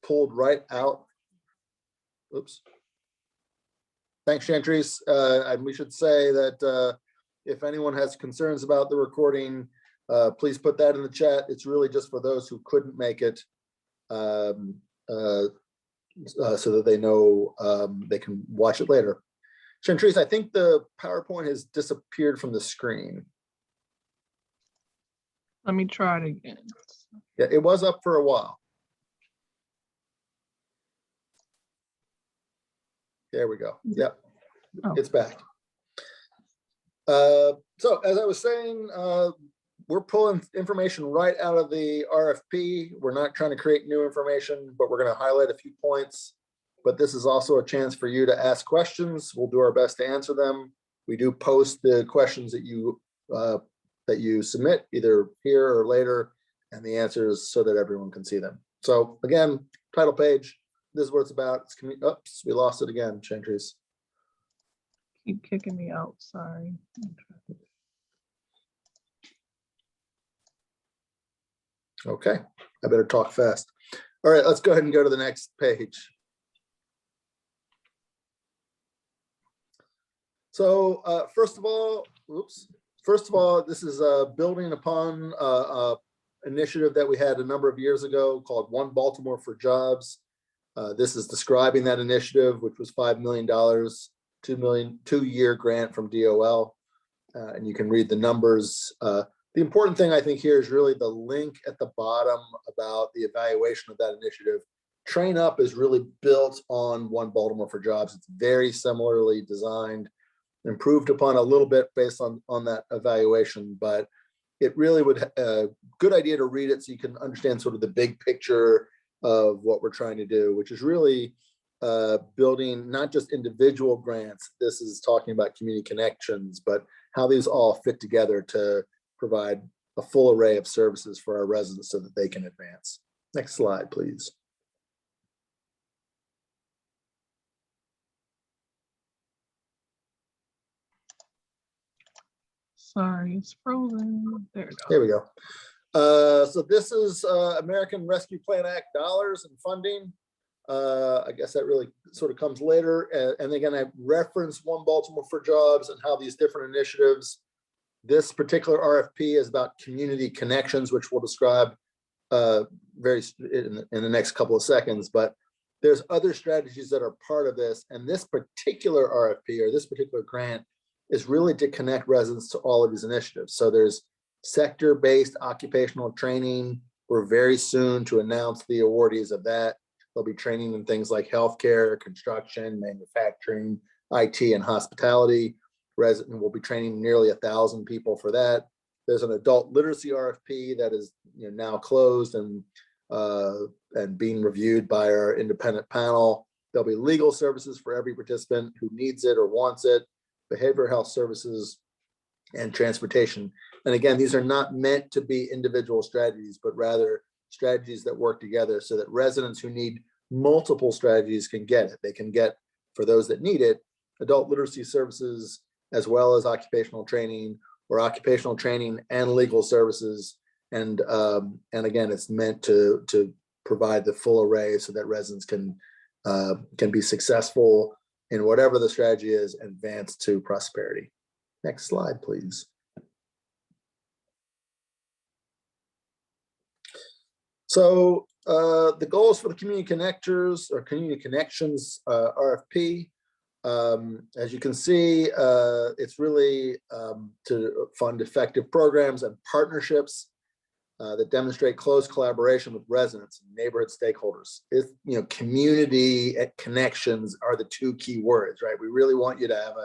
pulled right out. Oops. Thanks, Chantrice. And we should say that if anyone has concerns about the recording, please put that in the chat. It's really just for those who couldn't make it, so that they know they can watch it later. Chantrice, I think the PowerPoint has disappeared from the screen. Let me try it again. Yeah, it was up for a while. There we go. Yep, It's back. So as I was saying, we're pulling information right out of the RFP. We're not trying to create new information, but we're going to highlight a few points. But this is also a chance for you to ask questions. We'll do our best to answer them. We do post the questions that you submit either here or later, and the answers so that everyone can see them. So again, title page, this is what it's about. It's oops, we lost it again, Chantrice. Keep kicking me out, sorry. Okay, I better talk fast. All right, let's go ahead and go to the next page. So first of all, this is building upon an initiative that we had a number of years ago called One Baltimore for Jobs. This is describing that initiative, which was $5 million, two-year grant from DOL, and you can read the numbers. The important thing I think here is really the link at the bottom about the evaluation of that initiative. Train Up is really built on One Baltimore for Jobs. It's very similarly designed, improved upon a little bit based on that evaluation, but it really would a good idea to read it so you can understand sort of the big picture of what we're trying to do, which is really building not just individual grants. This is talking about community connections, but how these all fit together to provide a full array of services for our residents so that they can advance. Next slide, please. Sorry, it's frozen. There it goes. There we go. So this is American Rescue Plan Act dollars and funding. I guess that really sort of comes later. And again, I reference One Baltimore for Jobs and how these different initiatives. This particular RFP is about community connections, which we'll describe in the next couple of seconds. But there's other strategies that are part of this. And this particular RFP or this particular grant is really to connect residents to all of these initiatives. So there's sector-based occupational training. We're very soon to announce the awardees of that. They'll be training in things like healthcare, construction, manufacturing, IT, and hospitality. Resident will be training nearly 1,000 people for that. There's an adult literacy RFP that is now closed and being reviewed by our independent panel. There'll be legal services for every participant who needs it or wants it, behavioral health services, and transportation. And again, these are not meant to be individual strategies, but rather strategies that work together so that residents who need multiple strategies can get it. They can get, for those that need it, adult literacy services, as well as occupational training or occupational training and legal services. And again, it's meant to provide the full array so that residents can be successful in whatever the strategy is, advance to prosperity. Next slide, please. So the goals for the community connectors or community connections RFP, as you can see, it's really to fund effective programs and partnerships that demonstrate close collaboration with residents and neighborhood stakeholders. Community connections are the two key words, right? We really want you to have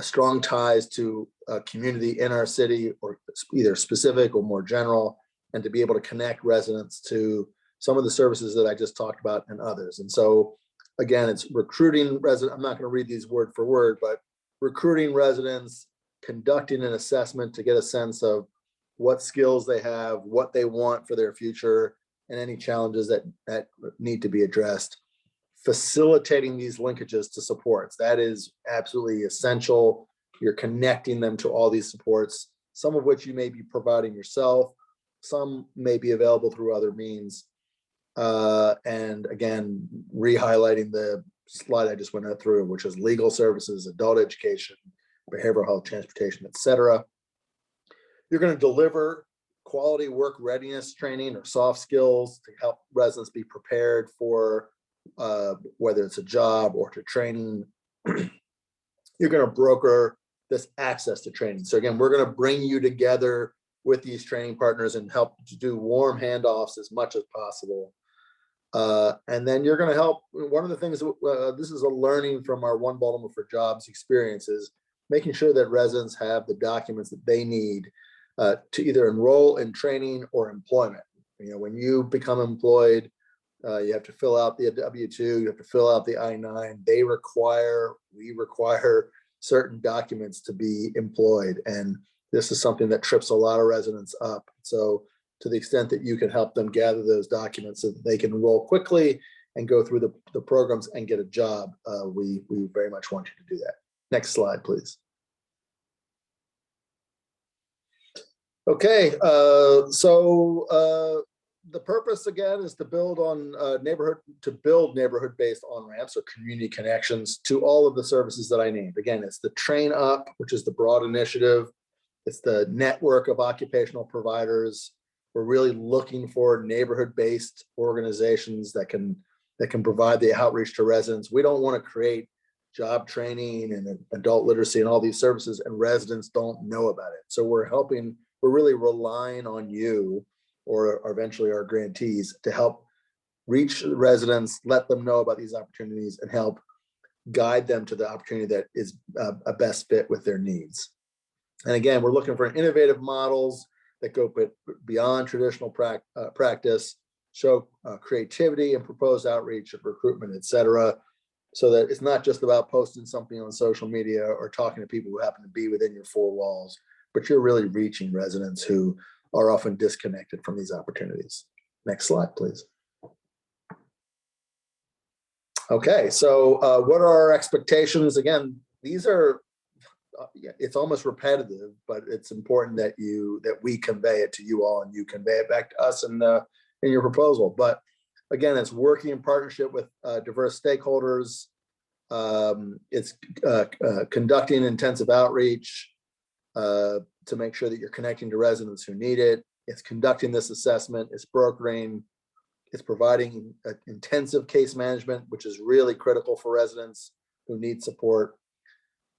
strong ties to a community in our city, or either specific or more general, and to be able to connect residents to some of the services that I just talked about and others. And so again, it's recruiting residents. I'm not going to read these word for word, but recruiting residents, conducting an assessment to get a sense of what skills they have, what they want for their future, and any challenges that need to be addressed. Facilitating these linkages to supports. That is absolutely essential. You're connecting them to all these supports, some of which you may be providing yourself, some may be available through other means. And again, re-highlighting the slide I just went through, which is legal services, adult education, behavioral health, transportation, etc. You're going to deliver quality work readiness training or soft skills to help residents be prepared for whether it's a job or to training. You're going to broker this access to training. So again, we're going to bring you together with these training partners and help to do warm handoffs as much as possible. And then you're going to help. One of the things, this is a learning from our One Baltimore for Jobs experiences, making sure that residents have the documents that they need to either enroll in training or employment. You know, when you become employed, you have to fill out the W-2, you have to fill out the I-9. We require certain documents to be employed. And this is something that trips a lot of residents up. So to the extent that you can help them gather those documents so that they can enroll quickly and go through the programs and get a job, we very much want you to do that. Next slide, please. Okay, the purpose again is to build on neighborhood-based on-ramps or community connections to all of the services that I named. Again, it's the Train Up, which is the broad initiative. It's the network of occupational providers. We're really looking for neighborhood-based organizations that can provide the outreach to residents. We don't want to create job training and adult literacy and all these services and residents don't know about it. So we're really relying on you or eventually our grantees to help reach residents, let them know about these opportunities and help guide them to the opportunity that is a best fit with their needs. And again, we're looking for innovative models that go beyond traditional practice, show creativity and propose outreach of recruitment, et cetera, so that it's not just about posting something on social media or talking to people who happen to be within your four walls, but you're really reaching residents who are often disconnected from these opportunities. Next slide, please. Okay, so what are our expectations? Again, these are, it's almost repetitive, but it's important that we convey it to you all and you convey it back to us in your proposal. But again, it's working in partnership with diverse stakeholders. It's conducting intensive outreach to make sure that you're connecting to residents who need it. It's conducting this assessment, it's brokering, it's providing intensive case management, which is really critical for residents who need support.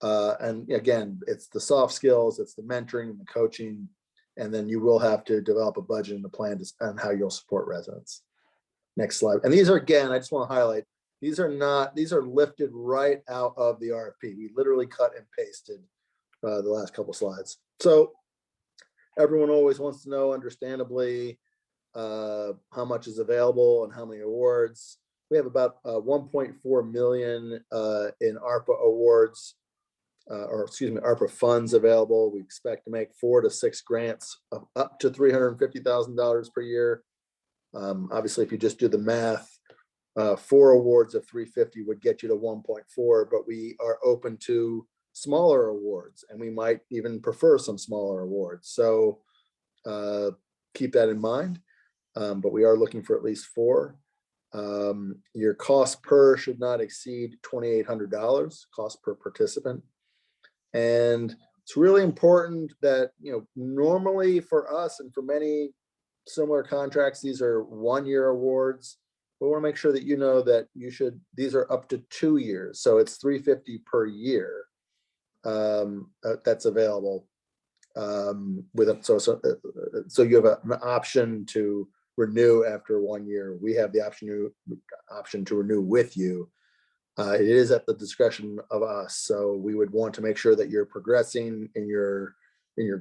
And again, it's the soft skills, it's the mentoring and the coaching, and then you will have to develop a budget and a plan on how you'll support residents. Next slide. And these are, again, I just want to highlight, these are lifted right out of the RFP. We literally cut and pasted the last couple slides. So everyone always wants to know, understandably, how much is available and how many awards. We have about 1.4 million in ARPA awards, ARPA funds available. We expect to make 4 to 6 grants of up to $350,000 per year. Obviously, if you just do the math, 4 awards of 350 would get you to 1.4, but we are open to smaller awards, and we might even prefer some smaller awards. So keep that in mind, but we are looking for at least 4. Your cost per should not exceed $2,800, cost per participant. And it's really important that, normally for us and for many similar contracts, these are 1-year awards. We want to make sure that you know that these are up to 2 years. So it's $350 per year that's available with it. So you have an option to renew after 1 year. We have the option to renew with you. It is at the discretion of us. So we would want to make sure that you're progressing in your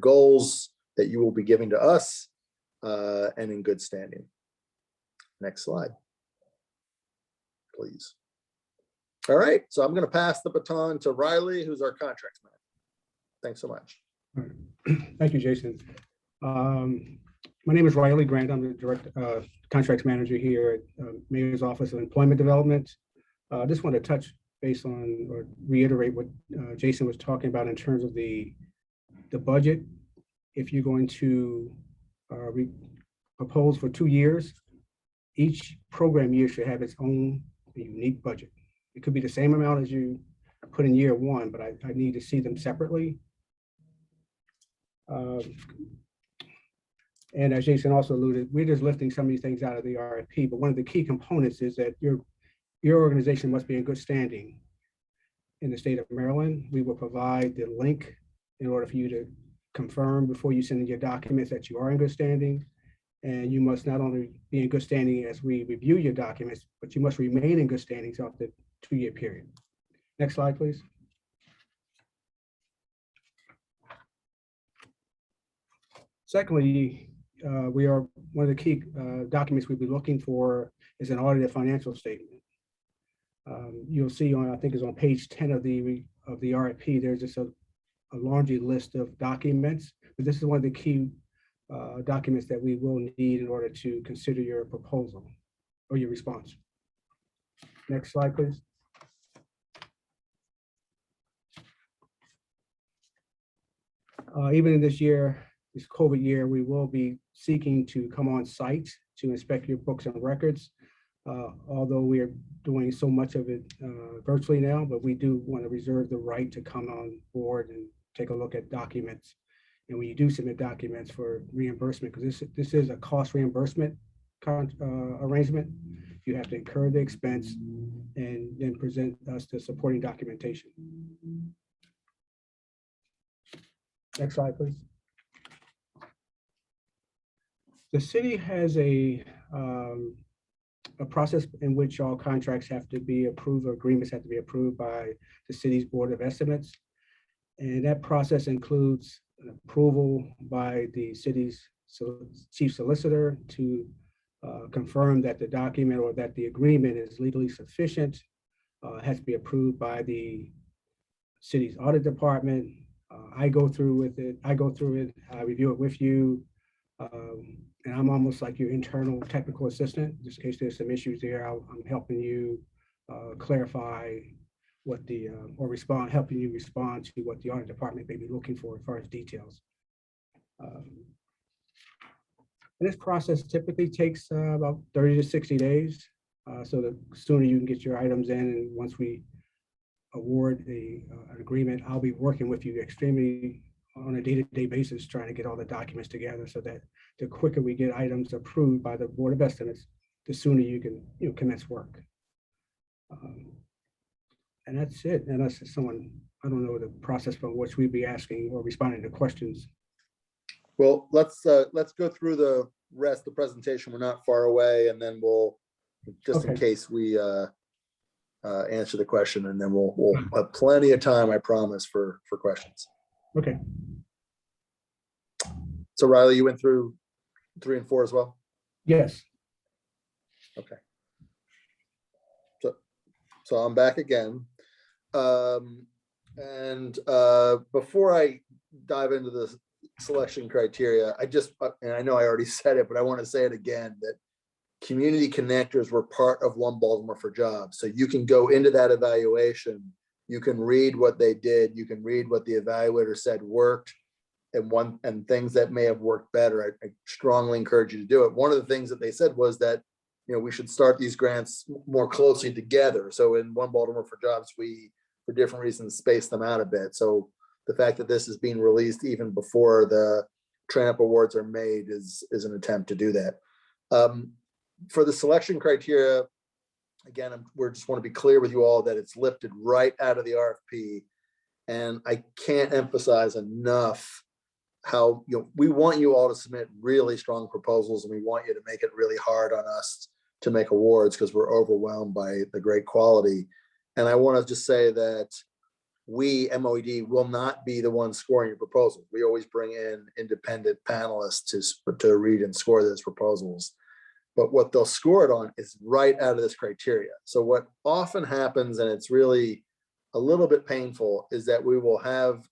goals that you will be giving to us and in good standing. Next slide, please. All right, so I'm going to pass the baton to Riley, who's our contracts manager. Thanks so much. Thank you, Jason. My name is Riley Grant. I'm the direct contracts manager here at Mayor's Office of Employment Development. I just want to touch base on or reiterate what Jason was talking about in terms of the budget. If you're going to propose for 2 years, each program year should have its own unique budget. It could be the same amount as you put in year one, but I need to see them separately. And as Jason also alluded, we're just lifting some of these things out of the RFP, but one of the key components is that your organization must be in good standing in the state of Maryland. We will provide the link in order for you to confirm before you send in your documents that you are in good standing. And you must not only be in good standing as we review your documents, but you must remain in good standing throughout the 2-year period. Next slide, please. Secondly, one of the key documents we'll be looking for is an audited financial statement. You'll see on, I think it's on page 10 of the RFP, there's just a laundry list of documents, but this is one of the key documents that we will need in order to consider your proposal or your response. Next slide, please. Even in this year, this COVID year, we will be seeking to come on site to inspect your books and records. Although we are doing so much of it virtually now, but we do want to reserve the right to come on board and take a look at documents. And when you do submit documents for reimbursement, because this is a cost reimbursement arrangement, you have to incur the expense and then present us the supporting documentation. Next slide, please. The city has a process in which all contracts have to be approved, or agreements have to be approved by the city's Board of Estimates. And that process includes an approval by the city's chief solicitor to confirm that the document or that the agreement is legally sufficient. It has to be approved by the city's audit department. I go through it, I review it with you. And I'm almost like your internal technical assistant. Just in case there's some issues there, I'm helping you clarify what the, helping you respond to what the audit department may be looking for as far as details. And this process typically takes about 30 to 60 days. So the sooner you can get your items in, and once we award an agreement, I'll be working with you extremely on a day-to-day basis, trying to get all the documents together so that the quicker we get items approved by the Board of Estimates, the sooner you can commence work. And that's it. Unless someone, I don't know the process from which we'd be asking or responding to questions. Well, let's go through the rest of the presentation. We're not far away, and then we'll, just in case we answer the question, and then we'll have plenty of time, I promise, for questions. Okay. So Riley, you went through 3 and 4 as well? Yes. Okay. So I'm back again. Before I dive into the selection criteria, and I know I already said it, but I want to say it again, that community connectors were part of One Baltimore for Jobs. So you can go into that evaluation, you can read what they did, you can read what the evaluator said worked, and things that may have worked better. I strongly encourage you to do it. One of the things that they said was that, we should start these grants more closely together. So in One Baltimore for Jobs, we, for different reasons, space them out a bit. So the fact that this is being released even before the TRAMP awards are made is an attempt to do that. For the selection criteria, again, we just want to be clear with you all that it's lifted right out of the RFP. And I can't emphasize enough how, we want you all to submit really strong proposals, and we want you to make it really hard on us to make awards because we're overwhelmed by the great quality. And I want to just say that we, MOED, will not be the ones scoring your proposals. We always bring in independent panelists to read and score those proposals. But what they'll score it on is right out of this criteria. So what often happens, and it's really a little bit painful, is that we will have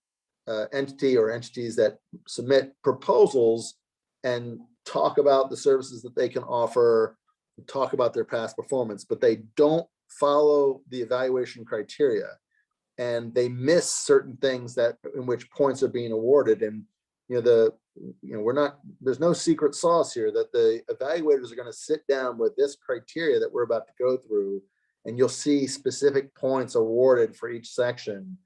entity or entities that submit proposals and talk about the services that they can offer, talk about their past performance, but they don't follow the evaluation criteria, and they miss certain things that in which points are being awarded. And the there's no secret sauce here, that the evaluators are going to sit down with this criteria that we're about to go through, and you'll see specific points awarded for each section.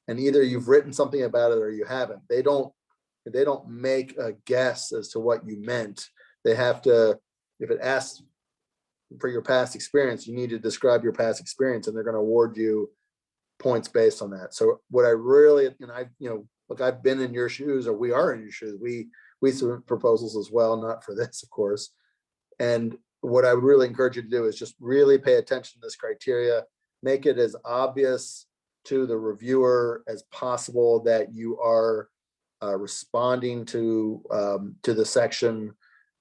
And either you've written something about it or you haven't. They don't make a guess as to what you meant. They have to, if it asks for your past experience, you need to describe your past experience, and they're going to award you points based on that. So what I really, and I, look, I've been in your shoes, or we are in your shoes. We submit proposals as well, not for this, of course. And what I would really encourage you to do is just really pay attention to this criteria, make it as obvious to the reviewer as possible that you are responding to the section,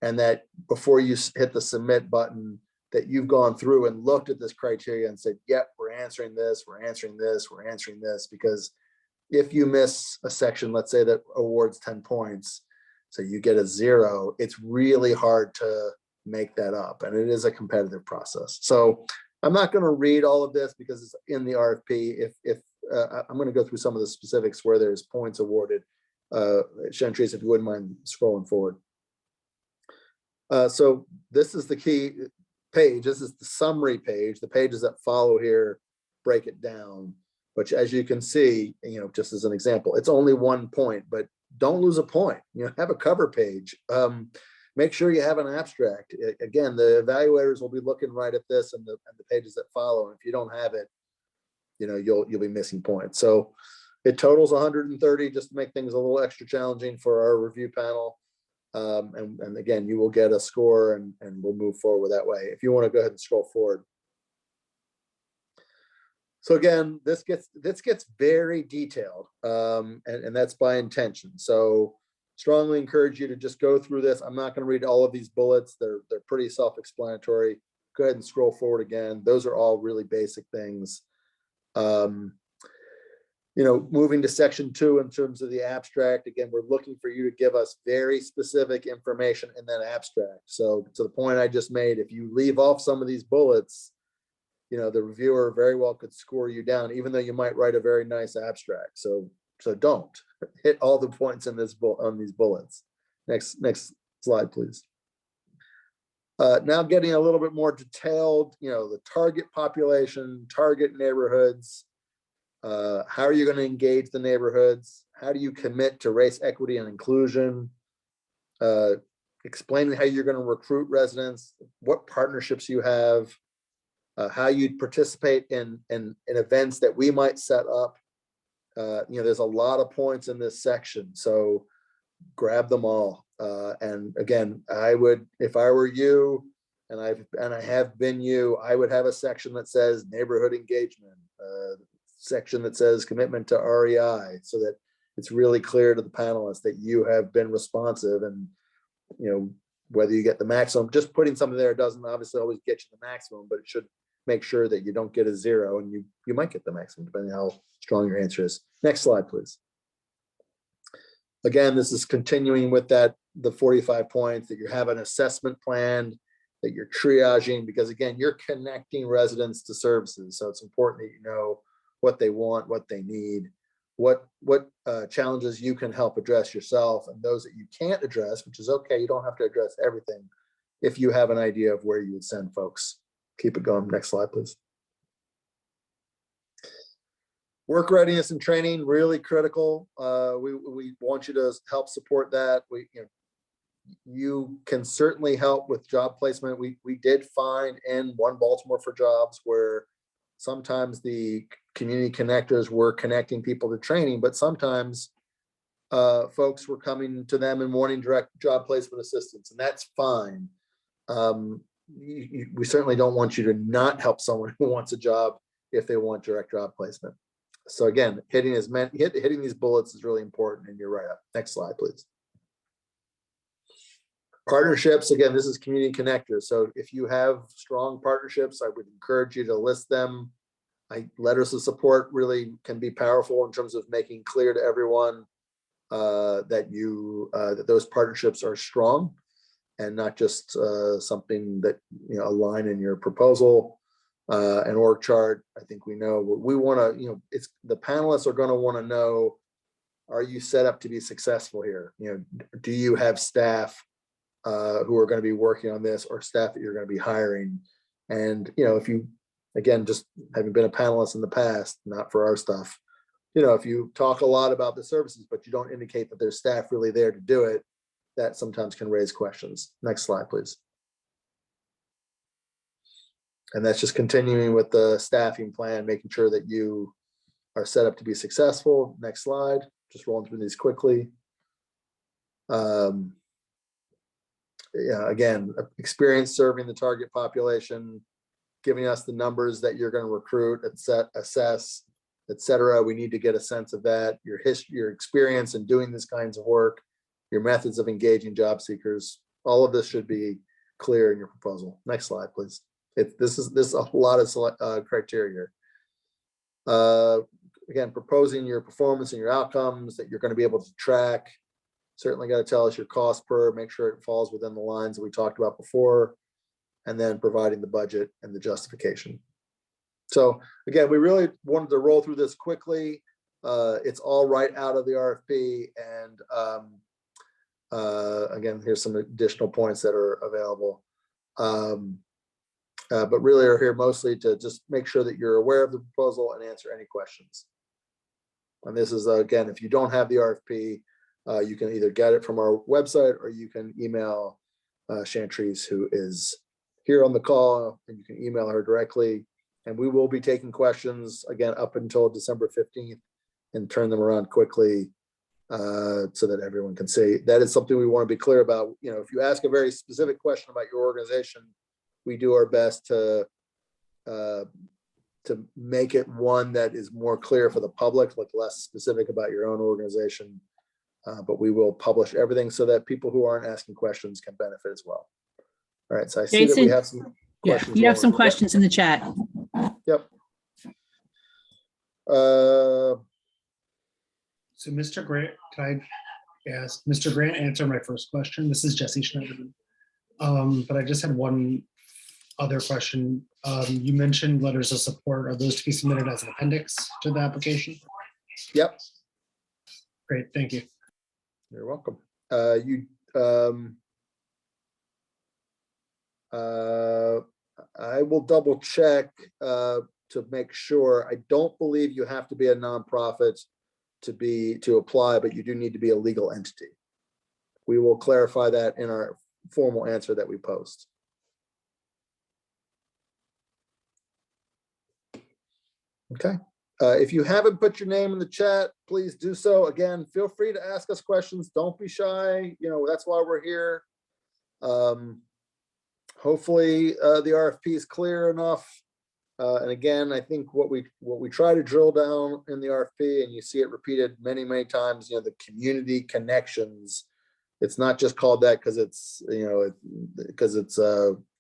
and that before you hit the submit button, that you've gone through and looked at this criteria and said, yep, we're answering this, we're answering this, we're answering this. Because if you miss a section, let's say that awards 10 points, so you get a 0, it's really hard to make that up, and it is a competitive process. So I'm not going to read all of this because it's in the RFP. If I'm going to go through some of the specifics where there's points awarded. Chantrice, if you wouldn't mind scrolling forward. So this is the key page. This is the summary page. The pages that follow here break it down. But as you can see, just as an example, it's only 1 point, but don't lose a point. Have a cover page. Make sure you have an abstract. Again, the evaluators will be looking right at this and the pages that follow. And if you don't have it, you'll be missing points. So it totals 130, just to make things a little extra challenging for our review panel. And again, you will get a score, and we'll move forward that way. If you want to go ahead and scroll forward. So again, this gets very detailed, and that's by intention. So strongly encourage you to just go through this. I'm not going to read all of these bullets. They're pretty self-explanatory. Go ahead and scroll forward again. Those are all really basic things. Moving to section 2 in terms of the abstract, again, we're looking for you to give us very specific information in that abstract. So to the point I just made, if you leave off some of these bullets, the reviewer very well could score you down, even though you might write a very nice abstract. So don't hit all the points in on these bullets. Next slide, please. Now getting a little bit more detailed, the target population, target neighborhoods. How are you going to engage the neighborhoods? How do you commit to race equity and inclusion? Explaining how you're going to recruit residents, what partnerships you have, how you'd participate in events that we might set up. There's a lot of points in this section, so grab them all. And again, I would, if I were you, and I have been you, I would have a section that says neighborhood engagement, section that says commitment to REI, so that it's really clear to the panelists that you have been responsive. And whether you get the maximum, just putting something there doesn't obviously always get you the maximum, but it should make sure that you don't get a 0, and you might get the maximum depending on how strong your answer is. Next slide, please. Again, this is continuing with the 45 points, that you have an assessment plan, that you're triaging, because again, you're connecting residents to services. So it's important that you know what they want, what they need, what challenges you can help address yourself, and those that you can't address, which is okay. You don't have to address everything if you have an idea of where you would send folks. Keep it going. Next slide, please. Work readiness and training, really critical. We want you to help support that. You can certainly help with job placement. We did find in One Baltimore for Jobs where sometimes the community connectors were connecting people to training, but sometimes folks were coming to them and wanting direct job placement assistance, and that's fine. We certainly don't want you to not help someone who wants a job if they want direct job placement. So again, hitting these bullets is really important in your write-up. Next slide, please. Partnerships, again, this is community connectors. So if you have strong partnerships, I would encourage you to list them. Letters of support really can be powerful in terms of making clear to everyone that those partnerships are strong, and not just something that, a line in your proposal. An org chart, I think we know what we want to, it's the panelists are going to want to know are you set up to be successful here? Do you have staff who are going to be working on this, or staff that you're going to be hiring? And, if you, again, just having been a panelist in the past, not for our stuff, if you talk a lot about the services, but you don't indicate that there's staff really there to do it, that sometimes can raise questions. Next slide, please. And that's just continuing with the staffing plan, making sure that you are set up to be successful. Next slide, just rolling through these quickly. Again, experience serving the target population, giving us the numbers that you're going to recruit, assess, etc. We need to get a sense of that, your history, your experience in doing this kinds of work, your methods of engaging job seekers. All of this should be clear in your proposal. Next slide, please. This is a lot of criteria here. Again, proposing your performance and your outcomes that you're going to be able to track. Certainly got to tell us your cost per, make sure it falls within the lines that we talked about before, and then providing the budget and the justification. So again, we really wanted to roll through this quickly. It's all right out of the RFP. And again, here's some additional points that are available. But really are here mostly to just make sure that you're aware of the proposal and answer any questions. And this is, again, if you don't have the RFP, you can either get it from our website or you can email Chantrice, who is here on the call, and you can email her directly. And we will be taking questions again up until December 15th and turn them around quickly so that everyone can see. That is something we want to be clear about. If you ask a very specific question about your organization, we do our best to make it one that is more clear for the public, like less specific about your own organization. But we will publish everything so that people who aren't asking questions can benefit as well. All right, so I see that we have some questions. You have some questions in the chat. Yep. So Mr. Grant, can I ask Mr. Grant answer my first question? This is Jesse Schneiderman. But I just had one other question. You mentioned letters of support. Are those to be submitted as an appendix to the application? Yep. Great, thank you. You're welcome. I will double check to make sure. I don't believe you have to be a nonprofit to apply, but you do need to be a legal entity. We will clarify that in our formal answer that we post. Okay. If you haven't put your name in the chat, please do so. Again, feel free to ask us questions. Don't be shy. That's why we're here. Hopefully the RFP is clear enough. And again, I think what we try to drill down in the RFP, and you see it repeated many, many times, the community connections. It's not just called that because it's,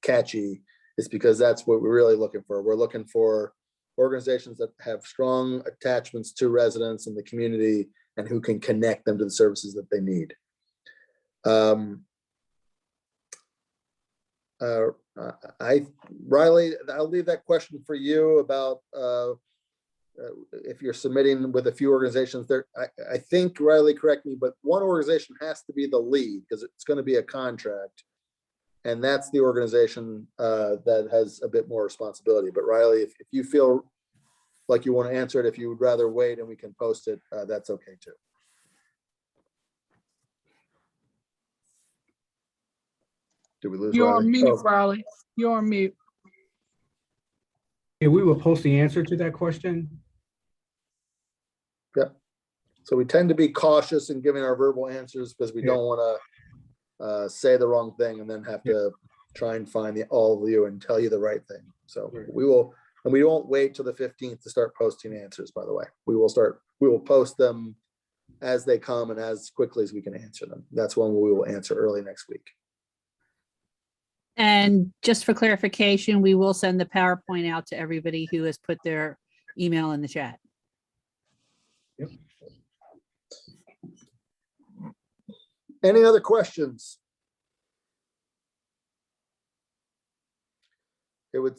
catchy. It's because that's what we're really looking for. We're looking for organizations that have strong attachments to residents in the community and who can connect them to the services that they need. Riley, I'll leave that question for you about if you're submitting with a few organizations there. I think, Riley, correct me, but one organization has to be the lead because it's going to be a contract. And that's the organization that has a bit more responsibility. But Riley, if you feel like you want to answer it, if you would rather wait and we can post it, that's okay too. Did we lose You're Riley? on mute, Riley. You're on mute. Yeah, we will post the answer to that question. Yep. So we tend to be cautious in giving our verbal answers because we don't want to say the wrong thing and then have to try and find all of you and tell you the right thing. So we will, and we won't wait till the 15th to start posting answers, by the way. We will post them as they come and as quickly as we can answer them. That's when we will answer early next week. And just for clarification, we will send the PowerPoint out to everybody who has put their email in the chat. Yep. Any other questions? It would,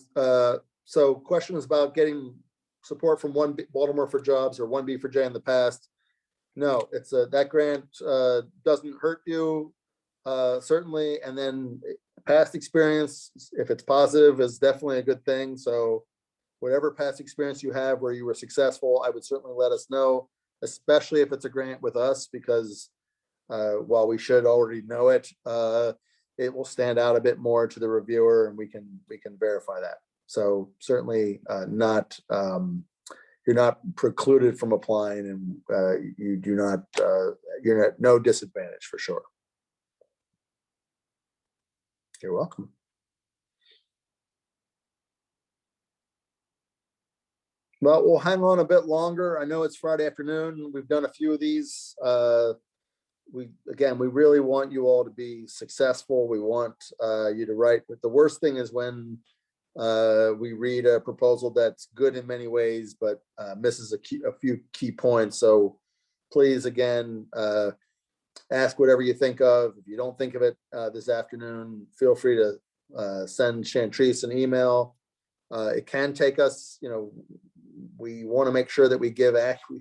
so questions about getting support from Baltimore for Jobs or 1B for J in the past. No, it's that grant doesn't hurt you, certainly. And then past experience, if it's positive, is definitely a good thing. So whatever past experience you have where you were successful, I would certainly let us know, especially if it's a grant with us, because while we should already know it, it will stand out a bit more to the reviewer, and we can verify that. So certainly not, you're not precluded from applying, and you do not, you're at no disadvantage for sure. You're welcome. Well, we'll hang on a bit longer. I know it's Friday afternoon. We've done a few of these. We really want you all to be successful. We want you to write. But the worst thing is when we read a proposal that's good in many ways, but misses a few key points. So please, again, ask whatever you think of. If you don't think of it this afternoon, feel free to send Chantrice an email. It can take us, we want to make sure that we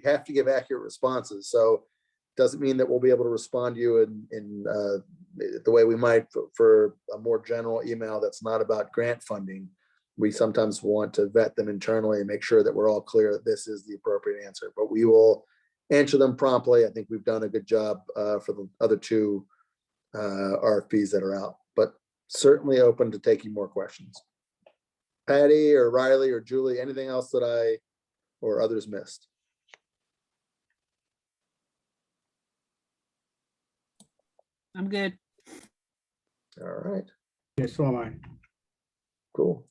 have to give accurate responses. So it doesn't mean that we'll be able to respond to you in the way we might for a more general email that's not about grant funding. We sometimes want to vet them internally and make sure that we're all clear that this is the appropriate answer, but we will answer them promptly. I think we've done a good job for the other two RFPs that are out, but certainly open to taking more questions. Patty or Riley or Julie, anything else that I or others missed? I'm good. All right, Yes, so am I. cool.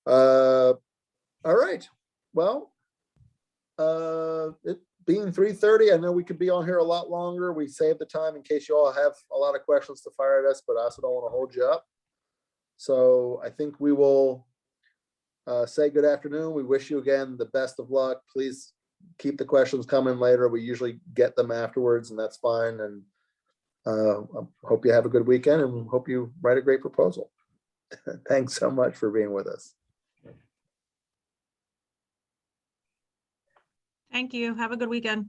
All right, well, it being 3:30, I know we could be on here a lot longer. We saved the time in case you all have a lot of questions to fire at us, but I also don't want to hold you up. So I think we will say good afternoon. We wish you again the best of luck. Please keep the questions coming later. We usually get them afterwards, and that's fine. And I hope you have a good weekend, and hope you write a great proposal. Thanks so much for being with us. Thank you. Have a good weekend.